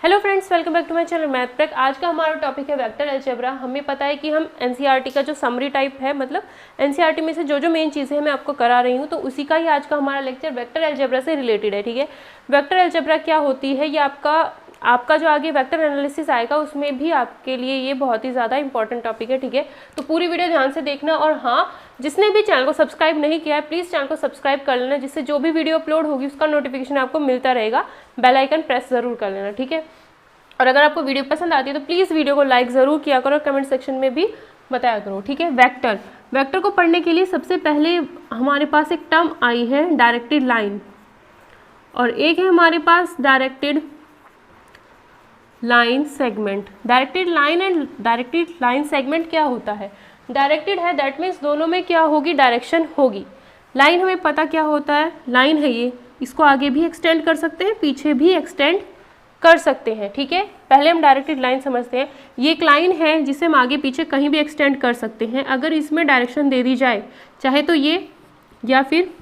Hello friends, welcome back to my channel Math Prek. आज का हमारा टॉपिक है वेक्टर अलजेब्रा। हमें पता है कि हम एनसीईआरटी का जो समरी टाइप है, मतलब एनसीईआरटी में से जो मेन चीज़ें हैं मैं आपको करा रही हूँ, तो उसी का ही आज का हमारा लेक्चर वेक्टर अलजेब्रा से रिलेटेड है। ठीक है, वेक्टर अलजेब्रा क्या होती है, ये आपका जो आगे वेक्टर एनालिसिस आएगा उसमें भी आपके लिए ये बहुत ही ज़्यादा इंपॉर्टेंट टॉपिक है। ठीक है, तो पूरी वीडियो ध्यान से देखना। और हाँ, जिसने भी चैनल को सब्सक्राइब नहीं किया है प्लीज़ चैनल को सब्सक्राइब कर लेना, जिससे जो भी वीडियो अपलोड होगी उसका नोटिफिकेशन आपको मिलता रहेगा। बेल आइकन प्रेस ज़रूर कर लेना। ठीक है, और अगर आपको वीडियो पसंद आती है तो प्लीज़ वीडियो को लाइक ज़रूर किया करो और कमेंट सेक्शन में भी बताया करो। ठीक है, वेक्टर को पढ़ने के लिए सबसे पहले हमारे पास एक टर्म आई है डायरेक्टेड लाइन, और एक है हमारे पास directed line segment. Directed line and directed line segment क्या होता है? डायरेक्टेड है दैट मीन्स दोनों में क्या होगी, डायरेक्शन होगी। लाइन हमें पता क्या होता है, लाइन है ये, इसको आगे भी एक्सटेंड कर सकते हैं, पीछे भी एक्सटेंड कर सकते हैं। ठीक है, पहले हम डायरेक्टेड लाइन समझते हैं। ये एक लाइन है जिसे हम आगे पीछे कहीं भी एक्सटेंड कर सकते हैं अगर इसमें डायरेक्शन दे दी जाए, चाहे तो ये या फिर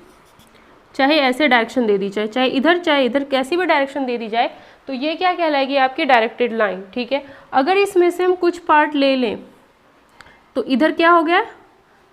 चाहे ऐसे डायरेक्शन दे दी जाए, चाहे इधर कैसी भी डायरेक्शन दे दी जाए, तो ये क्या कहलाएगी, आपकी डायरेक्टेड लाइन। ठीक है, अगर इसमें से हम कुछ पार्ट ले लें तो इधर क्या हो गया,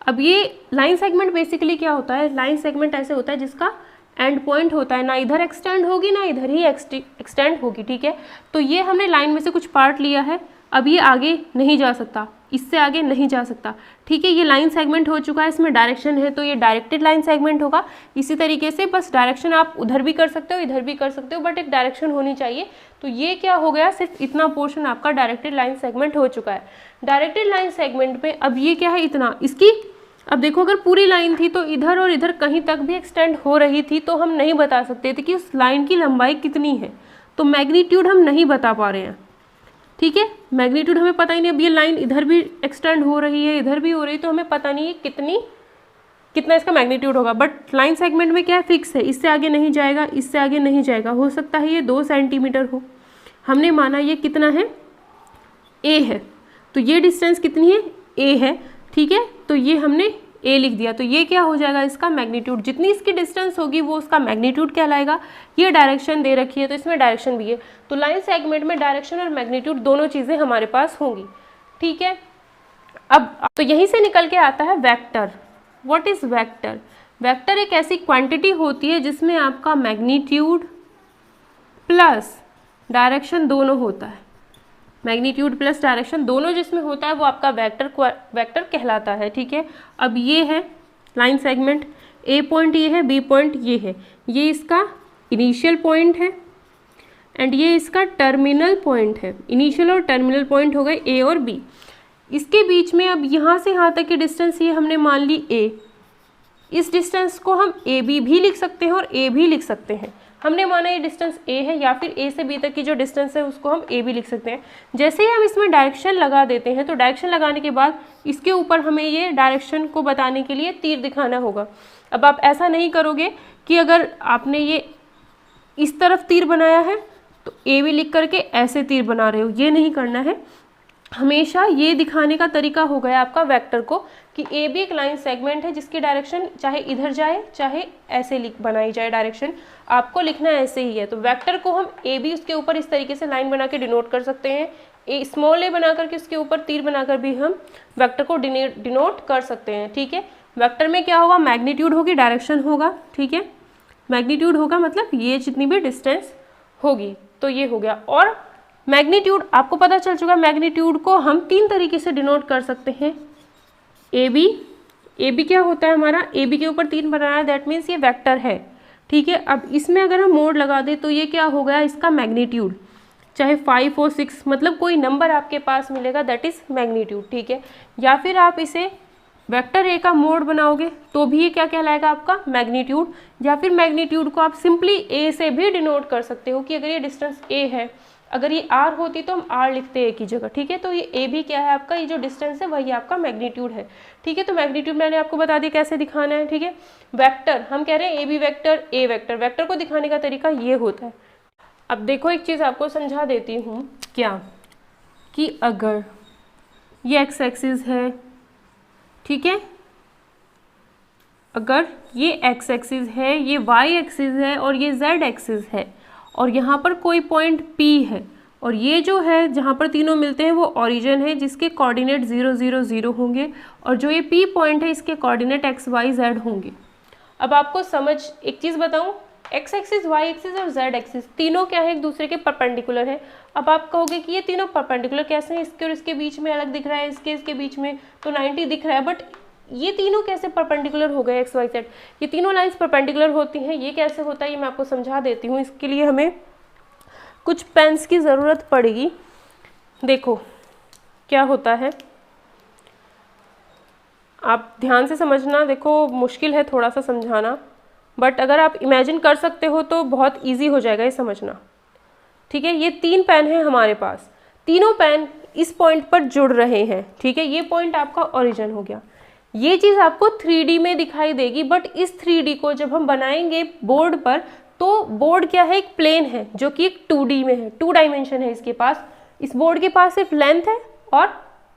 अब ये लाइन सेगमेंट बेसिकली क्या होता है, लाइन सेगमेंट ऐसे होता है जिसका एंड पॉइंट होता है, ना इधर एक्सटेंड होगी ना इधर ही एक्सटेंड होगी। ठीक है, तो ये हमने लाइन में से कुछ पार्ट लिया है, अब ये आगे नहीं जा सकता, इससे आगे नहीं जा सकता। ठीक है, ये लाइन सेगमेंट हो चुका है, इसमें डायरेक्शन है, तो ये डायरेक्टेड लाइन सेगमेंट होगा। इसी तरीके से बस डायरेक्शन आप उधर भी कर सकते हो इधर भी कर सकते हो, बट एक डायरेक्शन होनी चाहिए। तो ये क्या हो गया, सिर्फ इतना पोर्शन आपका डायरेक्टेड लाइन सेगमेंट हो चुका है। डायरेक्टेड लाइन सेगमेंट में अब ये क्या है, इतना, इसकी अब देखो अगर पूरी लाइन थी तो इधर और इधर कहीं तक भी एक्सटेंड हो रही थी, तो हम नहीं बता सकते थे कि उस लाइन की लंबाई कितनी है, तो मैग्नीट्यूड हम नहीं बता पा रहे हैं। ठीक है, मैग्नीट्यूड हमें पता ही नहीं। अब ये लाइन इधर भी एक्सटेंड हो रही है इधर भी हो रही है, तो हमें पता नहीं है कितना इसका मैग्नीट्यूड होगा। बट लाइन सेगमेंट में क्या है, फिक्स है, इससे आगे नहीं जाएगा, इससे आगे नहीं जाएगा। हो सकता है ये 2 सेंटीमीटर हो, हमने माना ये कितना है, ए है, तो ये डिस्टेंस कितनी है, ए है। ठीक है, तो ये हमने ए लिख दिया, तो ये क्या हो जाएगा, इसका मैग्नीट्यूड। जितनी इसकी डिस्टेंस होगी वो उसका मैग्नीट्यूड कहलाएगा। ये डायरेक्शन दे रखी है तो इसमें डायरेक्शन भी है, तो लाइन सेगमेंट में डायरेक्शन और मैग्नीट्यूड दोनों चीज़ें हमारे पास होंगी। ठीक है, अब तो यहीं से निकल के आता है vector. What is vector? Vector एक ऐसी क्वांटिटी होती है जिसमें आपका मैग्नीट्यूड प्लस डायरेक्शन दोनों होता है। मैग्नीट्यूड प्लस डायरेक्शन दोनों जिसमें होता है वो आपका वेक्टर कहलाता है। ठीक है, अब ये है लाइन सेगमेंट, ए पॉइंट ये है, बी पॉइंट ये है, ये इसका इनिशियल पॉइंट है एंड ये इसका टर्मिनल पॉइंट है। इनिशियल और टर्मिनल पॉइंट हो गए ए और बी। इसके बीच में अब यहाँ से यहाँ तक की डिस्टेंस ये हमने मान ली ए। इस डिस्टेंस को हम ए बी भी लिख सकते हैं और ए भी लिख सकते हैं। हमने माना ये डिस्टेंस ए है, या फिर ए से बी तक की जो डिस्टेंस है उसको हम ए भी लिख सकते हैं। जैसे ही हम इसमें डायरेक्शन लगा देते हैं, तो डायरेक्शन लगाने के बाद इसके ऊपर हमें ये डायरेक्शन को बताने के लिए तीर दिखाना होगा। अब आप ऐसा नहीं करोगे कि अगर आपने ये इस तरफ तीर बनाया है तो ए भी लिख करके ऐसे तीर बना रहे हो, ये नहीं करना है। हमेशा ये दिखाने का तरीका हो गया आपका वेक्टर को कि ए भी एक लाइन सेगमेंट है जिसकी डायरेक्शन चाहे इधर जाए चाहे ऐसे बनाई जाए, डायरेक्शन आपको लिखना ऐसे ही है। तो वेक्टर को हम ए बी उसके ऊपर इस तरीके से लाइन बना के डिनोट कर सकते हैं, ए स्मॉल ए बना करके उसके ऊपर तीर बनाकर भी हम वेक्टर को डिनोट कर सकते हैं। ठीक है, वेक्टर में क्या होगा, मैग्नीट्यूड होगी, डायरेक्शन होगा। ठीक है, मैग्नीट्यूड होगा मतलब ये जितनी भी डिस्टेंस होगी, तो ये हो गया। और मैग्नीट्यूड आपको पता चल चुका, मैग्नीट्यूड को हम 3 तरीके से डिनोट कर सकते हैं। ए बी क्या होता है हमारा, ए बी के ऊपर 3 बनाना है, दैट मीन्स ये वेक्टर है। ठीक है, अब इसमें अगर हम मोड लगा दें तो ये क्या हो गया, इसका मैग्नीट्यूड, चाहे 5 हो 6, मतलब कोई नंबर आपके पास मिलेगा दैट इज मैग्नीट्यूड। ठीक है, या फिर आप इसे वेक्टर ए का मोड बनाओगे तो भी ये क्या कहलाएगा, आपका मैग्नीट्यूड। या फिर मैग्नीट्यूड को आप सिंपली ए से भी डिनोट कर सकते हो कि अगर ये डिस्टेंस ए है, अगर ये आर होती तो हम आर लिखते हैं एक ही जगह। ठीक है, तो ये ए भी क्या है आपका, ये जो डिस्टेंस है वही आपका मैग्नीट्यूड है। ठीक है, तो मैग्नीट्यूड मैंने आपको बता दिया कैसे दिखाना है। ठीक है, वेक्टर हम कह रहे हैं A B vector A vector, vector को दिखाने का तरीका ये होता है। अब देखो एक चीज़ आपको समझा देती हूँ, क्या कि अगर ये एक्स एक्सिस है, ठीक है, अगर ये एक्स एक्सिस है, ये वाई एक्सिस है और ये जेड एक्सिस है, और यहाँ पर कोई पॉइंट P है और ये जो है जहाँ पर तीनों मिलते हैं वो ओरिजिन है जिसके कोऑर्डिनेट 0 0 0 होंगे, और जो ये P पॉइंट है इसके कोऑर्डिनेट x y z होंगे। अब आपको समझ एक चीज़ बताऊँ, x एक्सिस, y एक्सिस और z एक्सिस तीनों क्या है, एक दूसरे के परपेंडिकुलर है। अब आप कहोगे कि ये तीनों परपेंडिकुलर कैसे हैं, इसके और इसके बीच में अलग दिख रहा है, इसके बीच में तो 90 दिख रहा है, बट ये तीनों कैसे परपेंडिकुलर हो गए x y z? ये तीनों लाइंस परपेंडिकुलर होती हैं, ये कैसे होता है ये मैं आपको समझा देती हूँ। इसके लिए हमें कुछ पेन्स की ज़रूरत पड़ेगी। देखो क्या होता है, आप ध्यान से समझना। देखो मुश्किल है थोड़ा सा समझाना, बट अगर आप इमेजिन कर सकते हो तो बहुत इजी हो जाएगा ये समझना। ठीक है, ये 3 पेन हैं हमारे पास, तीनों पेन इस पॉइंट पर जुड़ रहे हैं। ठीक है, ये पॉइंट आपका ओरिजिन हो गया। ये चीज़ आपको 3D में दिखाई देगी, बट इस 3D को जब हम बनाएंगे बोर्ड पर, तो बोर्ड क्या है, एक प्लेन है जो कि एक 2D में है, 2 डायमेंशन है इसके पास। इस बोर्ड के पास सिर्फ लेंथ है और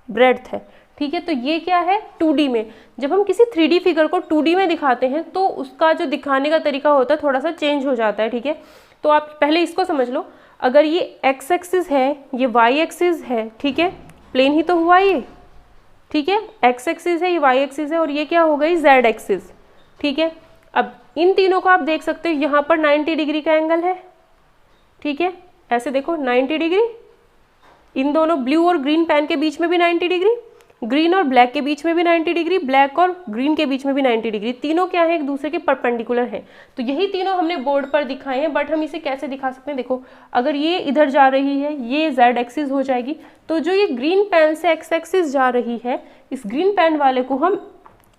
ब्रेड्थ है। ठीक है, तो ये क्या है 2D में। जब हम किसी 3D फिगर को 2D में दिखाते हैं तो उसका जो दिखाने का तरीका होता है थोड़ा सा चेंज हो जाता है। ठीक है, तो आप पहले इसको समझ लो। अगर ये x एक्सिस है, ये y एक्सिस है, ठीक है, प्लेन ही तो हुआ ये। ठीक है, x एक्सिस है, ये y एक्सिस है, और ये क्या हो गई z एक्सिस। ठीक है, अब इन तीनों को आप देख सकते हो, यहाँ पर 90 डिग्री का एंगल है। ठीक है, ऐसे देखो 90 डिग्री, इन दोनों ब्लू और ग्रीन पेन के बीच में भी 90 डिग्री, ग्रीन और ब्लैक के बीच में भी 90 डिग्री, ब्लैक और ग्रीन के बीच में भी 90 डिग्री। तीनों क्या है, एक दूसरे के परपेंडिकुलर हैं। तो यही तीनों हमने बोर्ड पर दिखाए हैं, बट हम इसे कैसे दिखा सकते हैं। देखो अगर ये इधर जा रही है, ये z एक्सिस हो जाएगी, तो जो ये ग्रीन पेन से x एक्सिस जा रही है, इस ग्रीन पेन वाले को हम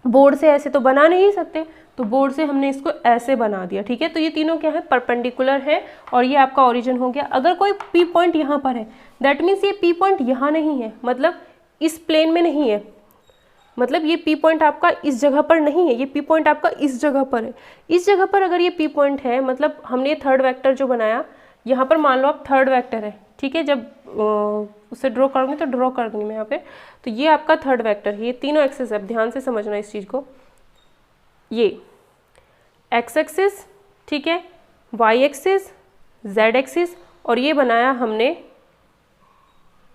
बोर्ड से ऐसे तो बना नहीं सकते, तो बोर्ड से हमने इसको ऐसे बना दिया। ठीक है, तो ये तीनों क्या है, परपेंडिकुलर है, और ये आपका ओरिजिन हो गया। अगर कोई P पॉइंट यहाँ पर है, दैट मीन्स ये P पॉइंट यहाँ नहीं है, मतलब इस प्लेन में नहीं है, मतलब ये P पॉइंट आपका इस जगह पर नहीं है, ये P पॉइंट आपका इस जगह पर है। इस जगह पर अगर ये P पॉइंट है, मतलब हमने थर्ड वेक्टर जो बनाया, यहाँ पर मान लो आप थर्ड वेक्टर है। ठीक है, जब उसे ड्रॉ करूँगी तो ड्रॉ कर दूँगी मैं यहाँ पे, तो ये आपका थर्ड वेक्टर है, ये तीनों एक्सिस है। ध्यान से समझना इस चीज़ को, ये x एक्सिस, ठीक है, y एक्सिस, z एक्सिस, और ये बनाया हमने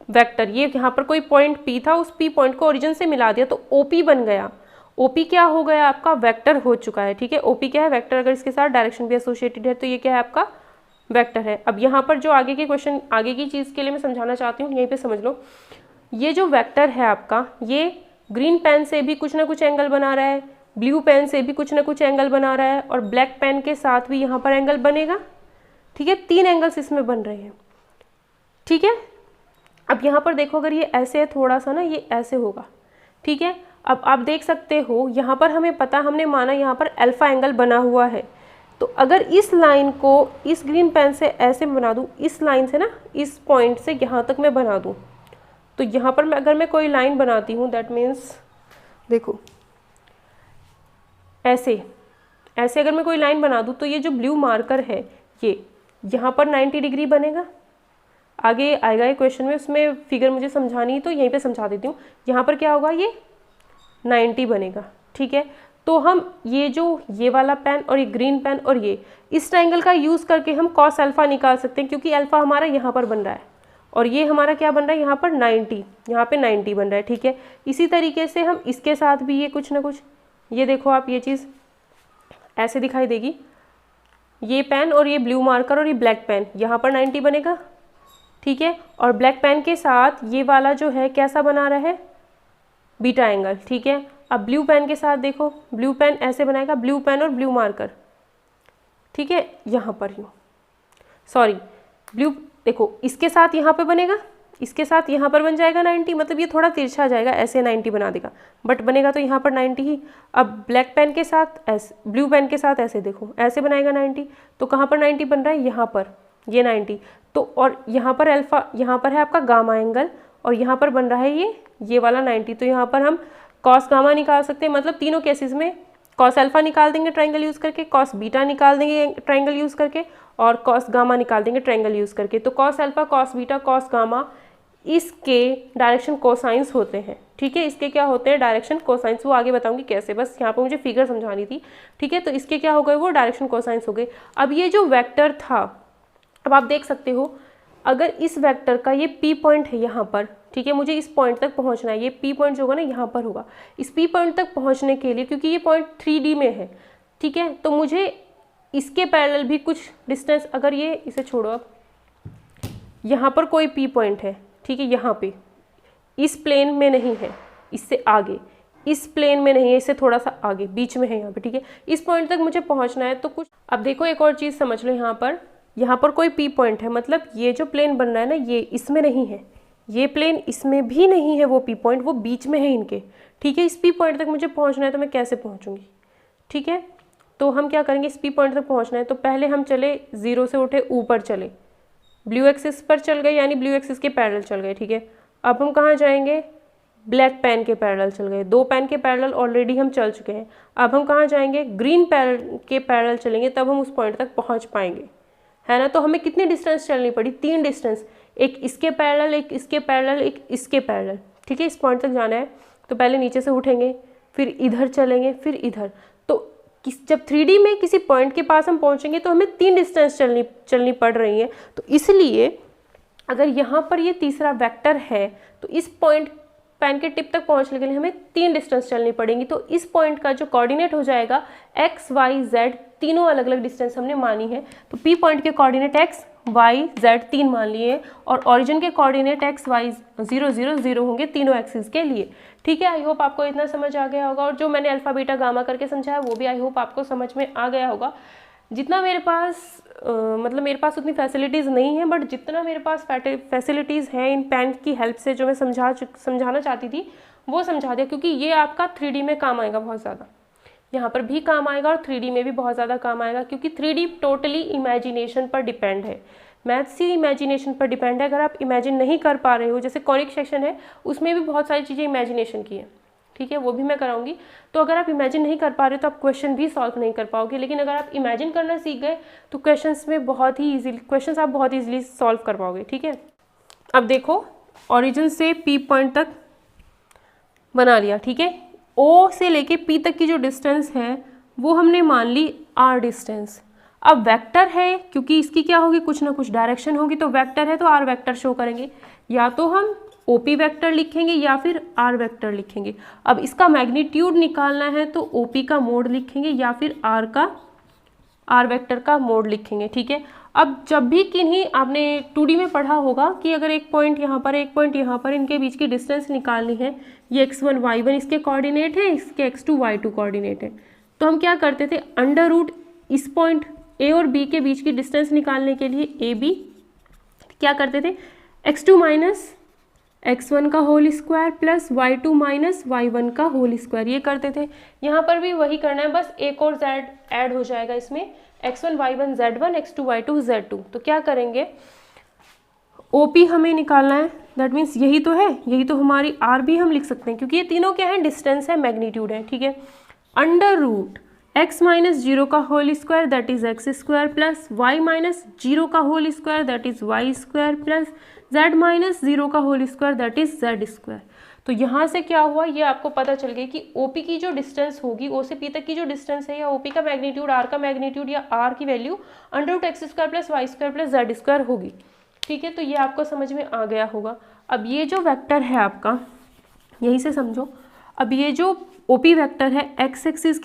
वेक्टर। ये यहाँ पर कोई पॉइंट P था, उस P पॉइंट को ओरिजिन से मिला दिया तो OP बन गया। OP क्या हो गया, आपका वेक्टर हो चुका है। ठीक है, OP क्या है, वेक्टर। अगर इसके साथ डायरेक्शन भी एसोसिएटेड है तो ये क्या है, आपका वेक्टर है। अब यहाँ पर जो आगे के क्वेश्चन, आगे की चीज़ के लिए मैं समझाना चाहती हूँ, यहीं पे समझ लो। ये जो वेक्टर है आपका, ये ग्रीन पेन से भी कुछ ना कुछ एंगल बना रहा है, ब्लू पेन से भी कुछ ना कुछ एंगल बना रहा है, और ब्लैक पेन के साथ भी यहाँ पर एंगल बनेगा। ठीक है, 3 एंगल्स इसमें बन रहे हैं। ठीक है, अब यहाँ पर देखो, अगर ये ऐसे है थोड़ा सा ना, ये ऐसे होगा। ठीक है, अब आप देख सकते हो यहाँ पर हमें पता, हमने माना यहाँ पर अल्फा एंगल बना हुआ है, तो अगर इस लाइन को इस ग्रीन पेन से ऐसे बना दूँ, इस लाइन से ना, इस पॉइंट से यहाँ तक मैं बना दूँ, तो यहाँ पर अगर मैं कोई लाइन बनाती हूँ, दैट मीन्स देखो ऐसे ऐसे अगर मैं कोई लाइन बना दूँ, तो ये जो ब्लू मार्कर है ये यहाँ पर 90 डिग्री बनेगा। आगे आएगा ये क्वेश्चन में, उसमें फिगर मुझे समझानी है तो यहीं पे समझा देती हूँ। यहाँ पर क्या होगा, ये 90 बनेगा। ठीक है, तो हम ये वाला पेन और ये ग्रीन पेन और ये इस ट्रायंगल का यूज़ करके हम कॉस अल्फ़ा निकाल सकते हैं, क्योंकि अल्फ़ा हमारा यहाँ पर बन रहा है और ये हमारा क्या बन रहा है, यहाँ पर 90, यहाँ पे 90 बन रहा है। ठीक है, इसी तरीके से हम इसके साथ भी ये कुछ ना कुछ, ये देखो आप, ये चीज़ ऐसे दिखाई देगी, ये पेन और ये ब्लू मार्कर और ये ब्लैक पेन, यहाँ पर 90 बनेगा। ठीक है, और ब्लैक पेन के साथ ये वाला जो है कैसा बना रहा है, बीटा एंगल। ठीक है, अब ब्लू पेन के साथ देखो, ब्लू पेन ऐसे बनाएगा, ब्लू पेन और ब्लू मार्कर। ठीक है, यहाँ पर यूँ, सॉरी ब्लू, देखो इसके साथ यहाँ पे बनेगा, इसके साथ यहाँ पर बन जाएगा 90, मतलब ये थोड़ा तिरछा जाएगा, ऐसे 90 बना देगा, बट बनेगा तो यहाँ पर 90 ही। अब ब्लैक पेन के साथ ऐसे, ब्लू पेन के साथ ऐसे देखो, ऐसे बनाएगा 90, तो कहाँ पर 90 बन रहा है, यहाँ पर ये 90, तो और यहाँ पर अल्फ़ा, यहाँ पर है आपका गामा एंगल, और यहाँ पर बन रहा है ये वाला 90, तो यहाँ पर हम कॉस गामा निकाल सकते हैं। मतलब तीनों केसेस में कॉस अल्फ़ा निकाल देंगे ट्रायंगल यूज़ करके, कॉस बीटा निकाल देंगे ट्रायंगल यूज़ करके, और कॉस गामा निकाल देंगे ट्रायंगल यूज़ करके। तो cos alpha, cos beta, cos gamma, इसके डायरेक्शन कोसाइंस होते हैं। ठीक है, इसके क्या होते हैं, डायरेक्शन कोसाइंस, वो आगे बताऊंगी कैसे, बस यहाँ पर मुझे फिगर समझानी थी। ठीक है, तो इसके क्या हो गए, वो डायरेक्शन कोसाइंस हो गए। अब ये जो वेक्टर था, अब आप देख सकते हो अगर इस वेक्टर का ये P पॉइंट है यहाँ पर, ठीक है, मुझे इस पॉइंट तक पहुँचना है, ये P पॉइंट जो होगा ना यहाँ पर होगा, इस P पॉइंट तक पहुँचने के लिए, क्योंकि ये पॉइंट 3D में है, ठीक है, तो मुझे इसके पैरेलल भी कुछ डिस्टेंस, अगर ये इसे छोड़ो अब, यहाँ पर कोई P पॉइंट है, ठीक है, यहाँ पे इस प्लेन में नहीं है, इससे आगे, इस प्लेन में नहीं है, इससे थोड़ा सा आगे, बीच में है यहाँ पे, ठीक है, इस पॉइंट तक मुझे पहुँचना है। तो कुछ अब देखो एक और चीज़ समझ लो, यहाँ पर कोई P पॉइंट है, मतलब ये जो प्लेन बन रहा है ना, ये इसमें नहीं है, ये प्लेन इसमें भी नहीं है, वो P पॉइंट वो बीच में है इनके, ठीक है। इस P पॉइंट तक मुझे पहुँचना है, तो मैं कैसे पहुँचूँगी, ठीक है। तो हम क्या करेंगे, इस P पॉइंट तक पहुँचना है तो पहले हम चले 0 से उठे ऊपर चले, ब्लू एक्सिस पर चल गए, यानी ब्लू एक्सिस के पैरेलल चल गए, ठीक है। अब हम कहाँ जाएंगे, ब्लैक पेन के पैरेलल चल गए, 2 पेन के पैरेलल ऑलरेडी हम चल चुके हैं। अब हम कहाँ जाएंगे, ग्रीन पेन के पैरेलल चलेंगे, तब हम उस पॉइंट तक पहुँच पाएंगे, है ना। तो हमें कितनी डिस्टेंस चलनी पड़ी, 3 डिस्टेंस, एक इसके पैरेलल, एक इसके पैरेलल, एक इसके पैरेलल, ठीक है। इस पॉइंट तक जाना है तो पहले नीचे से उठेंगे, फिर इधर चलेंगे, फिर इधर। तो जब 3D में किसी पॉइंट के पास हम पहुँचेंगे तो हमें 3 डिस्टेंस चलनी पड़ रही है। तो इसलिए अगर यहाँ पर ये तीसरा वेक्टर है तो इस पॉइंट पेन के टिप तक पहुँचने के लिए हमें 3 डिस्टेंस चलनी पड़ेंगी। तो इस पॉइंट का जो कोऑर्डिनेट हो जाएगा x, y, z, तीनों अलग अलग डिस्टेंस हमने मानी है। तो P पॉइंट के कोऑर्डिनेट x, y, z 3 मान लिए, और ओरिजिन के कोऑर्डिनेट x, y 0, 0, 0 होंगे तीनों एक्सिस के लिए, ठीक है। आई होप आपको इतना समझ आ गया होगा, और जो मैंने अल्फा बीटा गामा करके समझाया वो भी आई होप आपको समझ में आ गया होगा। जितना मेरे पास मतलब मेरे पास उतनी फैसिलिटीज़ नहीं है, बट जितना मेरे पास फैसिलिटीज़ हैं इन पेन की हेल्प से जो मैं समझाना चाहती थी वो समझा दिया, क्योंकि ये आपका 3D में काम आएगा बहुत ज़्यादा, यहाँ पर भी काम आएगा और 3D में भी बहुत ज़्यादा काम आएगा, क्योंकि 3D टोटली इमेजिनेशन पर डिपेंड है, मैथ्स ही इमेजिनेशन पर डिपेंड है। अगर आप इमेजिन नहीं कर पा रहे हो, जैसे कॉनिक सेक्शन है उसमें भी बहुत सारी चीज़ें इमेजिनेशन की है, ठीक है, वो भी मैं कराऊंगी। तो अगर आप इमेजिन नहीं कर पा रहे हो तो आप क्वेश्चन भी सॉल्व नहीं कर पाओगे, लेकिन अगर आप इमेजिन करना सीख गए तो क्वेश्चंस में बहुत ही ईजिली क्वेश्चंस आप बहुत ईजिली सॉल्व कर पाओगे, ठीक है। अब देखो ओरिजिन से P पॉइंट तक बना लिया, ठीक है। O से लेके P तक की जो डिस्टेंस है वो हमने मान ली R डिस्टेंस। अब वेक्टर है, क्योंकि इसकी क्या होगी, कुछ ना कुछ डायरेक्शन होगी, तो वेक्टर है तो R वेक्टर शो करेंगे, या तो हम OP वेक्टर लिखेंगे या फिर R वेक्टर लिखेंगे। अब इसका मैग्नीट्यूड निकालना है तो OP का मोड लिखेंगे या फिर R वेक्टर का मोड लिखेंगे, ठीक है। अब जब भी किन्हीं आपने 2D में पढ़ा होगा कि अगर एक पॉइंट यहाँ पर, एक पॉइंट यहाँ पर, इनके बीच की डिस्टेंस निकालनी है, ये x1 y1 इसके कोऑर्डिनेट है, इसके x2 y2 कोऑर्डिनेट है, तो हम क्या करते थे, अंडर रूट इस पॉइंट A और B के बीच की डिस्टेंस निकालने के लिए AB क्या करते थे, x2 माइनस x1 का whole square plus y2 minus y1 का होल स्क्वायर, ये करते थे। यहाँ पर भी वही करना है, बस एक और z ऐड हो जाएगा इसमें, x1 y1 z1, x2 y2 z2। तो क्या करेंगे, OP हमें निकालना है, दैट मीन्स यही तो है, यही तो हमारी R भी हम लिख सकते हैं, क्योंकि ये तीनों क्या है, डिस्टेंस है, मैग्नीट्यूड है, ठीक है। अंडर रूट x माइनस 0 का whole square that is x square plus y minus 0 का whole square that is y square plus z minus 0 का whole square that is z square. तो यहाँ से क्या हुआ, ये आपको पता चल गया कि OP की जो डिस्टेंस होगी, O से P तक की जो डिस्टेंस है, या OP का मैग्नीट्यूड, R का मैग्नीट्यूड, या R की value under root x square plus y square plus z square होगी, ठीक है। तो ये आपको समझ में आ गया होगा। अब ये जो वेक्टर है आपका, यहीं से समझो, अब ये जो OP वेक्टर है x एक्सिस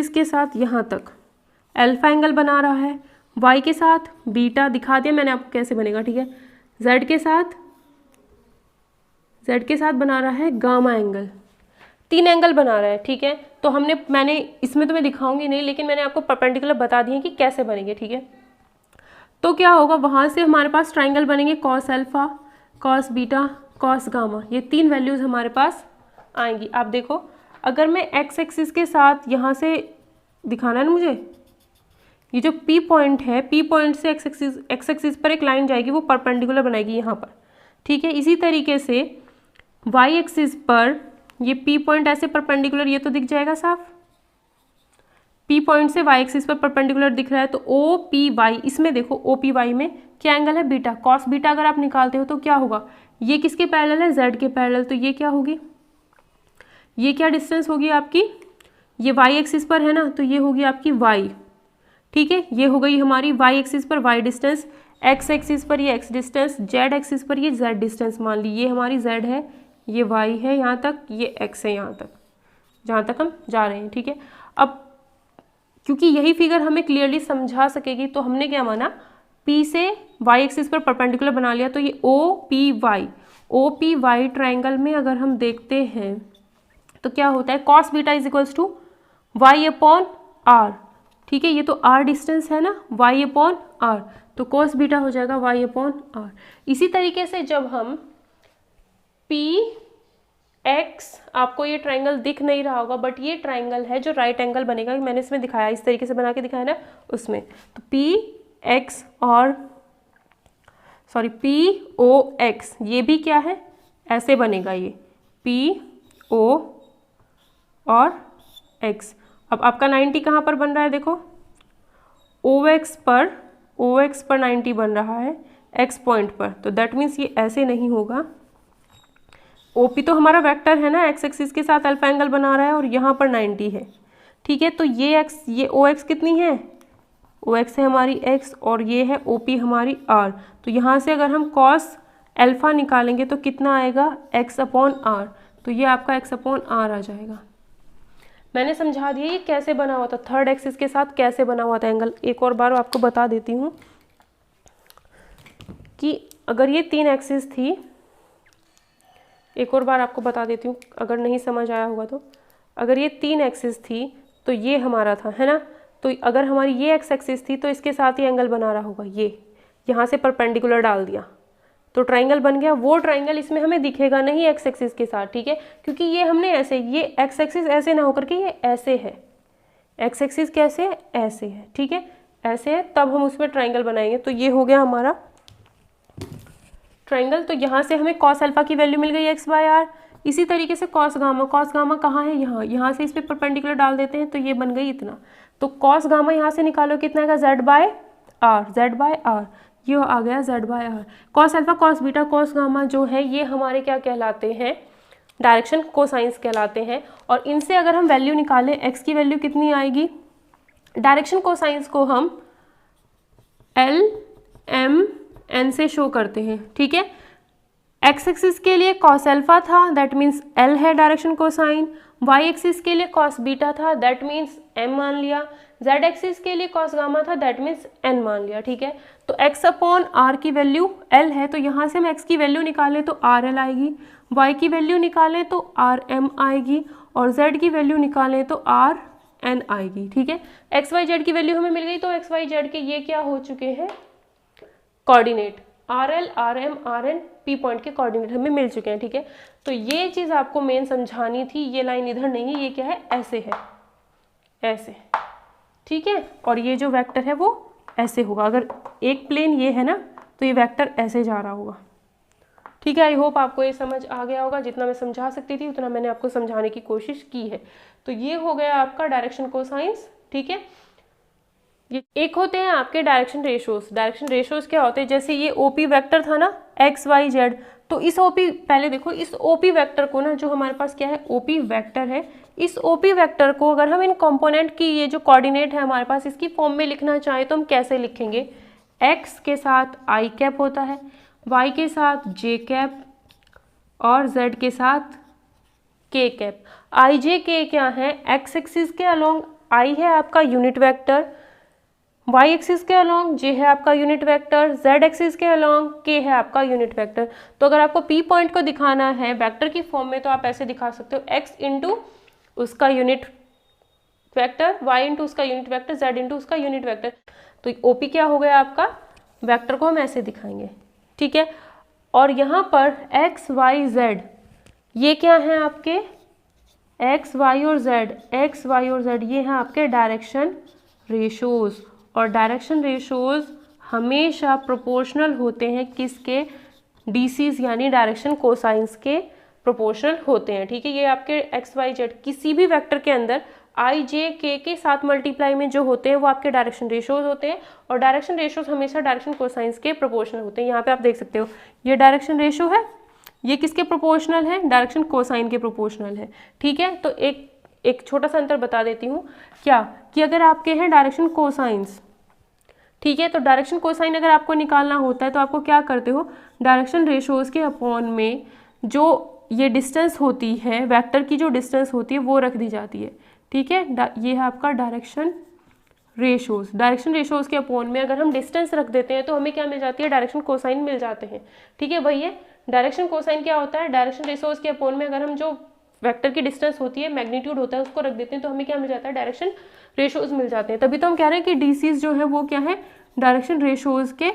के साथ यहाँ तक अल्फा एंगल बना रहा है, y के साथ बीटा दिखा दिया मैंने आपको कैसे बनेगा, ठीक है। z के साथ बना रहा है गामा एंगल, 3 एंगल बना रहा है, ठीक है। तो मैंने इसमें तो मैं दिखाऊंगी नहीं, लेकिन मैंने आपको परपेंडिकुलर बता दिए कि कैसे बनेंगे, ठीक है। तो क्या होगा, वहाँ से हमारे पास ट्राइंगल बनेंगे, cos alpha, cos beta, cos gamma, ये 3 वैल्यूज़ हमारे पास आएंगी। आप देखो, अगर मैं x एक्सिस के साथ यहाँ से दिखाना है ना मुझे, ये जो P पॉइंट है, P पॉइंट से x एक्सिस पर एक लाइन जाएगी, वो परपेंडिकुलर बनाएगी यहाँ पर, ठीक है। इसी तरीके से y एक्सिस पर ये P पॉइंट ऐसे परपेंडिकुलर, ये तो दिख जाएगा साफ, P पॉइंट से y एक्सिस पर परपेंडिकुलर दिख रहा है, तो OPY, इसमें देखो OPY में क्या एंगल है, बीटा, कॉस बीटा अगर आप निकालते हो तो क्या होगा, ये किसके पैरेलल है, z के पैरेलल, तो ये क्या होगी, ये क्या डिस्टेंस होगी आपकी, ये y एक्सिस पर है ना, तो ये होगी आपकी y, ठीक है, ये हो गई हमारी y एक्सिस पर y डिस्टेंस, x एक्सिस पर ये x डिस्टेंस, z एक्सिस पर ये z डिस्टेंस। मान ली ये हमारी z है, ये y है यहाँ तक, ये x है यहाँ तक, जहाँ तक हम जा रहे हैं। ठीक है, अब क्योंकि यही फिगर हमें क्लियरली समझा सकेगी तो हमने क्या माना, P से y एक्सिस पर परपेंडिकुलर बना लिया। तो ये OPY ट्राइंगल में अगर हम देखते हैं तो क्या होता है, cos beta is equals to y upon r। ठीक है, ये तो r डिस्टेंस है ना, y अपॉन r, तो कॉस बीटा हो जाएगा y अपॉन r। इसी तरीके से जब हम PX, आपको ये ट्राइंगल दिख नहीं रहा होगा बट ये ट्राइंगल है जो राइट एंगल बनेगा, मैंने इसमें दिखाया, इस तरीके से बना के दिखाया ना उसमें, तो PX और POX ये भी क्या है, ऐसे बनेगा ये PO और X। अब आपका 90 कहाँ पर बन रहा है, देखो OX पर 90 बन रहा है X पॉइंट पर, तो दैट मीन्स ये ऐसे नहीं होगा। OP तो हमारा वेक्टर है ना, X एक्सिस के साथ अल्फा एंगल बना रहा है और यहाँ पर 90 है। ठीक है, तो ये OX कितनी है, OX है हमारी X और ये है OP हमारी R। तो यहाँ से अगर हम कॉस अल्फा निकालेंगे तो कितना आएगा, X अपॉन R, तो ये आपका X अपॉन R आ जाएगा। मैंने समझा दिया ये कैसे बना हुआ था, थर्ड एक्सिस के साथ कैसे बना हुआ था एंगल। एक और बार आपको बता देती हूँ कि अगर ये 3 एक्सिस थी, एक और बार आपको बता देती हूँ अगर नहीं समझ आया होगा तो, अगर ये 3 एक्सिस थी तो ये हमारा था, है ना, तो अगर हमारी ये एक्स एक्सिस थी तो इसके साथ ही एंगल बना रहा होगा, ये यहाँ से परपेंडिकुलर डाल दिया तो ट्राइंगल बन गया। वो ट्राइंगल इसमें हमें दिखेगा नहीं एक्स एक्सिस के साथ, ठीक है, क्योंकि ये हमने ऐसे, ये एक्स एक्सिस ऐसे ना होकर के ये ऐसे है, एक्स एक्सिस कैसे है, ऐसे है, ठीक है, ऐसे है, तब हम उसमें ट्राइंगल बनाएंगे। तो ये हो गया हमारा ट्राइंगल। तो यहाँ से हमें कॉस अल्फा की वैल्यू मिल गई एक्स बाय आर। इसी तरीके से कॉस गामा कहाँ है, यहाँ से इस पर परपेंडिकुलर डाल देते हैं तो ये बन गई इतना। तो कॉस गामा यहाँ से निकालो कितना आएगा, जेड बाय आर, ये आ गया Z by R. Cos alpha cos beta cos gamma जो है ये हमारे क्या कहलाते हैं, डायरेक्शन कोसाइंस कहलाते हैं। और इनसे अगर हम वैल्यू निकालें, एक्स की वैल्यू कितनी आएगी, डायरेक्शन कोसाइंस को हम एल एम एन से शो करते हैं, ठीक है। एक्स एक्सिस के लिए कॉस अल्फा था, दैट मीन्स एल है डायरेक्शन कोसाइन। वाई एक्सिस के लिए कॉस बीटा था, दैट मीन्स एम मान लिया। जेड एक्सिस के लिए कॉस गामा था, दैट मीन्स एन मान लिया, ठीक है। तो एक्स अपॉन आर की वैल्यू एल है, तो यहाँ से हम एक्स की वैल्यू निकालें तो आर एल आएगी, वाई की वैल्यू निकालें तो आर एम आएगी, और जेड की वैल्यू निकालें तो आर एन आएगी, ठीक है। एक्स वाई जेड की वैल्यू हमें मिल गई, तो एक्स वाई जेड के ये क्या हो चुके हैं, coordinate, R L R M R N P point के कोऑर्डिनेट हमें मिल चुके हैं, ठीक है। तो ये चीज़ आपको मेन समझानी थी, ये लाइन इधर नहीं है, ये क्या है, ऐसे है, ऐसे, ठीक है। और ये जो वेक्टर है वो ऐसे होगा, अगर एक प्लेन ये है ना तो ये वेक्टर ऐसे जा रहा होगा, ठीक है। आई होप आपको ये समझ आ गया होगा, जितना मैं समझा सकती थी उतना मैंने आपको समझाने की कोशिश की है। तो ये हो गया आपका डायरेक्शन कोसाइंस, ठीक है। ये एक होते हैं आपके डायरेक्शन रेशोज। डायरेक्शन रेशोज क्या होते हैं, जैसे ये ओपी वेक्टर था ना एक्स वाई जेड, तो इस ओपी, पहले देखो इस ओपी वेक्टर को ना, जो हमारे पास क्या है ओपी वेक्टर है, इस ओपी वेक्टर को अगर हम इन कंपोनेंट की ये जो कोऑर्डिनेट है हमारे पास इसकी फॉर्म में लिखना चाहें तो हम कैसे लिखेंगे, एक्स के साथ आई कैप होता है, वाई के साथ जे कैप और जेड के साथ के कैप। आई जे के क्या है, एक्स एक्सिस के अलोंग आई है आपका यूनिट वेक्टर, वाई एक्सिस के अलोंग जे है आपका यूनिट वेक्टर, जेड एक्सिस के अलोंग के है आपका यूनिट वेक्टर। तो अगर आपको पी पॉइंट को दिखाना है वेक्टर की फॉर्म में तो आप ऐसे दिखा सकते हो, एक्स इंटू उसका यूनिट वेक्टर, वाई इंटू उसका यूनिट वेक्टर, जेड इंटू उसका यूनिट वेक्टर। तो ओपी क्या हो गया आपका, वेक्टर को हम ऐसे दिखाएंगे, ठीक है। और यहाँ पर एक्स वाई जेड ये क्या है आपके, एक्स वाई और जेड, एक्स वाई और जेड ये हैं आपके डायरेक्शन रेशोज। और डायरेक्शन रेशोज हमेशा प्रोपोर्शनल होते हैं किसके, डीसीज यानी डायरेक्शन कोसाइंस के प्रोपोर्शनल होते हैं, ठीक है। ये आपके एक्स वाई जेड किसी भी वेक्टर के अंदर आई जे के साथ मल्टीप्लाई में जो होते हैं वो आपके डायरेक्शन रेशोज होते हैं। और डायरेक्शन रेशोज हमेशा डायरेक्शन कोसाइंस के प्रोपोर्शनल होते हैं। यहाँ पे आप देख सकते हो ये डायरेक्शन रेशो है, ये किसके प्रोपोर्शनल है, डायरेक्शन कोसाइन के प्रोपोर्शनल है, ठीक है। तो एक छोटा सा अंतर बता देती हूँ, क्या कि अगर आपके हैं डायरेक्शन कोसाइंस, ठीक है, तो डायरेक्शन कोसाइन अगर आपको निकालना होता है तो आपको क्या करते हो, डायरेक्शन रेशोज़ के अपॉन में जो ये डिस्टेंस होती है, वेक्टर की जो डिस्टेंस होती है वो रख दी जाती है, ठीक है। ये है आपका डायरेक्शन रेशोज़। डायरेक्शन रेशोज़ के अपॉन में अगर हम डिस्टेंस रख देते हैं तो हमें क्या मिल जाती है, डायरेक्शन कोसाइन मिल जाते हैं, ठीक है। वही है डायरेक्शन कोसाइन क्या होता है, डायरेक्शन रेशोज़ के अपॉन में अगर हम जो वेक्टर की डिस्टेंस होती है, मैग्नीट्यूड होता है, उसको रख देते हैं तो हमें क्या मिल जाता है, डायरेक्शन रेशोज़ मिल जाते हैं। तभी तो हम कह रहे हैं कि डीसीज जो है वो क्या है, डायरेक्शन रेशोज़ के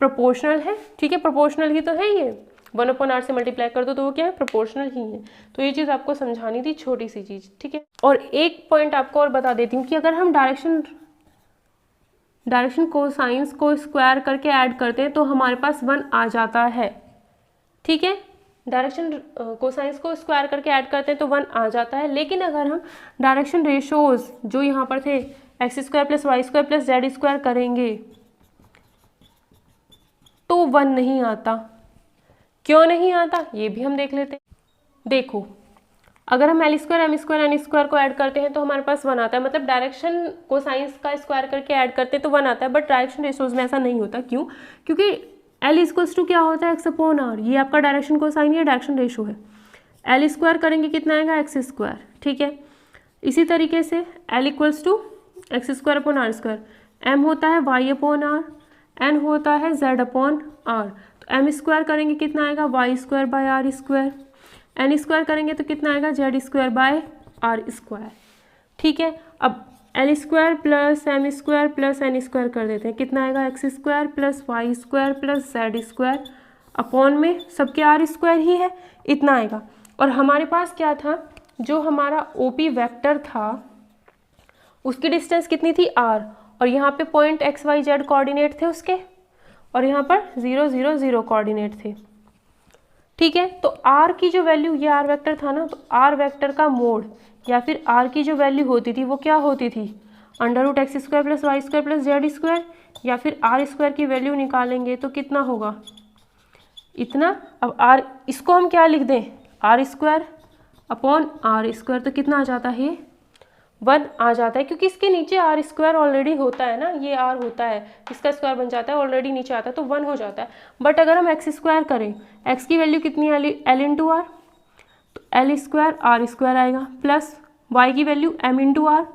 प्रोपोर्शनल है, ठीक है। प्रोपोर्शनल ही तो है ये, 1/r से मल्टीप्लाई कर दो तो वो क्या है, प्रोपोर्शनल ही है। तो ये चीज़ आपको समझानी थी, छोटी सी चीज़, ठीक है। और एक पॉइंट आपको और बता देती हूँ कि अगर हम डायरेक्शन कोसाइंस को स्क्वायर करके ऐड करते हैं तो हमारे पास 1 आ जाता है, ठीक है। डायरेक्शन कोसाइंस को स्क्वायर करके ऐड करते हैं तो 1 आ जाता है। लेकिन अगर हम डायरेक्शन रेशोज़ जो यहाँ पर थे x² + y² + z² करेंगे तो 1 नहीं आता। क्यों नहीं आता ये भी हम देख लेते हैं। देखो, अगर हम L² M² N² को ऐड करते हैं तो हमारे पास 1 आता है, मतलब डायरेक्शन कोसाइंस का स्क्वायर करके ऐड करते हैं तो 1 आता है। बट डायरेक्शन रेशोज़ में ऐसा नहीं होता। क्यों? क्योंकि L = क्या होता है, x/r। ये आपका डायरेक्शन कोसाइन या डायरेक्शन रेशो है। L² करेंगे कितना आएगा, x², ठीक है। इसी तरीके से L = x²/r², M होता है y/r, N होता है z/r। तो M² करेंगे कितना आएगा, y² N² करेंगे तो कितना आएगा, z²/r², ठीक है। अब L² + M² + N² कर देते हैं, कितना आएगा, x² + y² + z² अपॉन में सबके r² ही है, इतना आएगा। और हमारे पास क्या था, जो हमारा OP वेक्टर था उसकी डिस्टेंस कितनी थी, r, और यहाँ पे point x y z coordinate थे उसके, और यहाँ पर 0 0 0 कोऑर्डिनेट थे, ठीक है। तो r की जो वैल्यू, ये r वेक्टर था ना, तो r वेक्टर का मोड या फिर r की जो वैल्यू होती थी वो क्या होती थी, √x² + y² + z², या फिर r² की वैल्यू निकालेंगे तो कितना होगा, इतना। अब r, इसको हम क्या लिख दें, r²/r², तो कितना आ जाता है, 1 आ जाता है, क्योंकि इसके नीचे r² ऑलरेडी होता है ना, ये r होता है, इसका स्क्वायर बन जाता है, ऑलरेडी नीचे आता है तो 1 हो जाता है। बट अगर हम x² करें, x की वैल्यू कितनी है, L × r, तो L² r² आएगा, प्लस y की वैल्यू M × r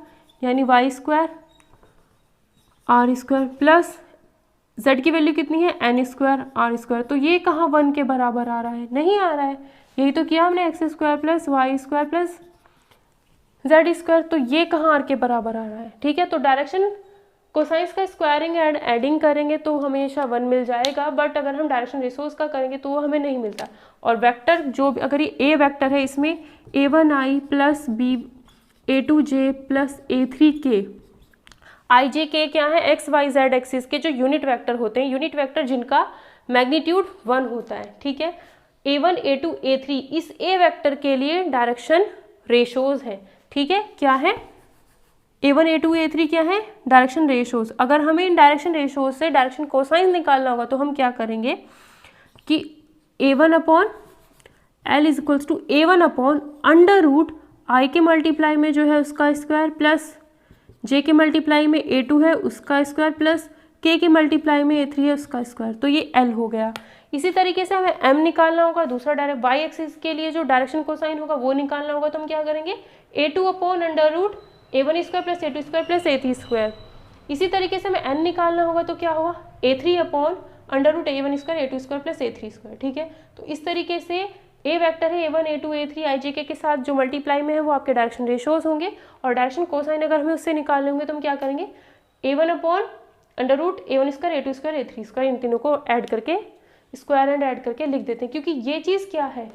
यानी y² r², प्लस z की वैल्यू कितनी है, N² r²। तो ये कहाँ 1 के बराबर आ रहा है, नहीं आ रहा है। यही तो किया हमने, x² + y² + z², तो ये कहाँ r के बराबर आ रहा है, ठीक है। तो डायरेक्शन कोसाइंस का स्क्वायरिंग एंड एडिंग करेंगे तो हमेशा 1 मिल जाएगा, बट अगर हम डायरेक्शन रेशोज़ का करेंगे तो वो हमें नहीं मिलता। और वेक्टर जो भी, अगर ये a वेक्टर है, इसमें a1i + b a2j + a3k ijk क्या है, x y z एक्सिस के जो यूनिट वेक्टर होते हैं, यूनिट वेक्टर जिनका मैग्नीट्यूड 1 होता है, ठीक है। a1 a2 a3 इस a वेक्टर के लिए डायरेक्शन रेशोज़ है, ठीक है। क्या है, a1 a2 a3 क्या है, डायरेक्शन रेशोज़। अगर हमें इन डायरेक्शन रेशोज़ से डायरेक्शन कोसाइन निकालना होगा तो हम क्या करेंगे कि a1/L = a1/√i के मल्टीप्लाई में जो है उसका स्क्वायर, प्लस j के मल्टीप्लाई में a2 है उसका स्क्वायर, प्लस k के मल्टीप्लाई में a3 है उसका स्क्वायर, तो ये L हो गया। इसी तरीके से हमें M निकालना होगा, दूसरा डायरेक्ट y एक्सिस के लिए जो डायरेक्शन कोसाइन होगा वो निकालना होगा, तो हम क्या करेंगे, a2/√a1² + a2² + a3²। इसी तरीके से हमें n निकालना होगा तो क्या होगा, a3/√a1² a2² + a3², ठीक है। तो इस तरीके से a वेक्टर है a1 a2 a3 ijk के साथ जो मल्टीप्लाई में है वो आपके डायरेक्शन रेशोज़ होंगे, और डायरेक्शन कोसाइन अगर हमें उससे निकालने होंगे तो हम क्या करेंगे, a1/√a1² a2² a3², इन तीनों को ऐड करके स्क्वायर एंड ऐड करके लिख देते हैं, क्योंकि ये चीज़ क्या है,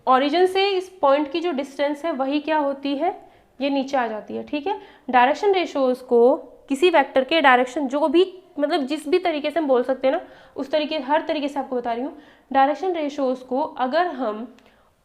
ओरिजिन से इस पॉइंट की जो डिस्टेंस है वही क्या होती है, ये नीचे आ जाती है, ठीक है। डायरेक्शन रेशोज़ को किसी वेक्टर के डायरेक्शन, जो भी मतलब जिस भी तरीके से हम बोल सकते हैं ना, उस तरीके, हर तरीके से आपको बता रही हूँ। डायरेक्शन रेशोज़ को अगर हम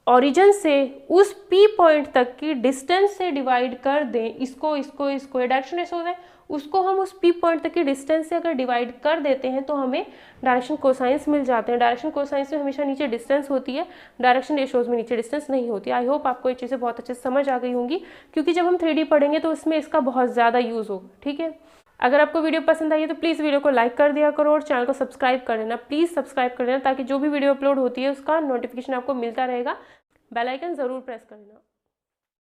ओरिजिन से उस P पॉइंट तक की डिस्टेंस से डिवाइड कर दें, इसको इसको इसको, ये डायरेक्शन रेशोज़ है, उसको हम उस पी पॉइंट तक की डिस्टेंस से अगर डिवाइड कर देते हैं तो हमें डायरेक्शन कोसाइंस मिल जाते हैं। डायरेक्शन कोसाइंस में हमेशा नीचे डिस्टेंस होती है, डायरेक्शन रेशियोज में नीचे डिस्टेंस नहीं होती। आई होप आपको ये चीज़ें बहुत अच्छे से समझ आ गई होंगी, क्योंकि जब हम 3D पढ़ेंगे तो उसमें इसका बहुत ज़्यादा यूज़ होगा। ठीक है, अगर आपको वीडियो पसंद आई है तो प्लीज़ वीडियो को लाइक कर दिया करो और चैनल को सब्सक्राइब कर लेना। प्लीज़ सब्सक्राइब कर लेना ताकि जो भी वीडियो अपलोड होती है उसका नोटिफिकेशन आपको मिलता रहेगा। बेल आइकन ज़रूर प्रेस कर लेना।